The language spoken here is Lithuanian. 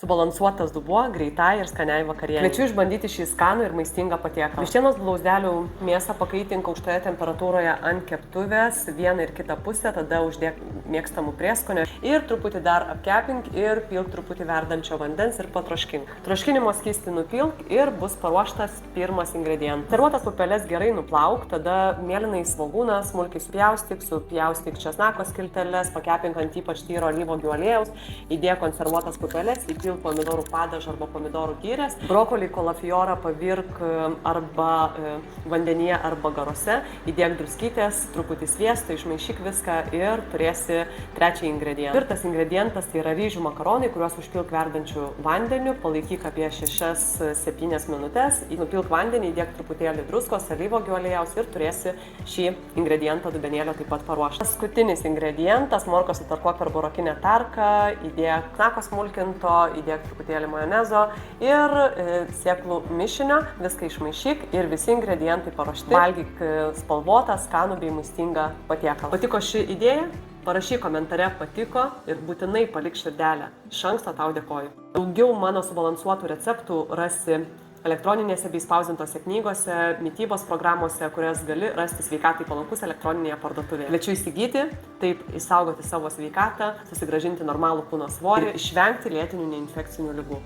Subalansuotas dubuo greitai ir skaniai vakarienei. Kviečiu išbandyti šį skanų ir maistingą patiekalą. Vištienos blauzdelių mėsą pakaitink aukštoje temperatūroje ant keptuvės vieną ir kitą pusę, tada uždėk mėgstamų prieskonio ir truputį dar apkepink ir pilk truputį verdančio vandens ir patroškink. Troškinimo skystį nupilk ir bus paruoštas pirmas ingredientas. Servuotas pupeles gerai nuplauk, tada mėlynai svogūną smulkiai supjaustyk česnako skilteles, pakepink ant ypač tyro alyvuogių aliejaus, įdėk konservuotas pupeles, įpilk pomidorų padažą arba pomidorų tyrės, brokolį kalafiorą pavirk arba vandenyje arba garuose, įdėk druskytės, truputį sviesto, išmaišyk viską ir turėsi trečią ingredientą. Pirtas ingredientas tai yra ryžių makaronai, kuriuos užpilk verdančiu vandeniu, palaikyk apie 6-7 minutės, nupilk vandenį, įdėk truputėlį druskos, alyvuogių aliejaus ir turėsi šį ingredientą dubenėlio taip pat paruoštą. Paskutinis ingredientas, morkos sutarkuok per burokinę tarką, įdėk česnako smulkinto, įdėk truputėlį majonezo ir sėklų mišinio, viską išmaišyk ir visi ingredientai paruošti. Valgyk spalvotą, skanų bei maistingą patiekalą. Patiko ši idėja? Parašyk komentare patiko ir būtinai palik širdelę. Iš anksto tau dėkoju. Daugiau mano subalansuotų receptų rasi elektroninėse bei spausdintose knygose, mitybos programuose, kurias gali rasti sveikatai palankus elektroninėje parduotuvėje. Kviečiu įsigyti, taip išsaugoti savo sveikatą, susigrąžinti normalų kūno svorį, išvengti lėtinių neinfekcinių ligų.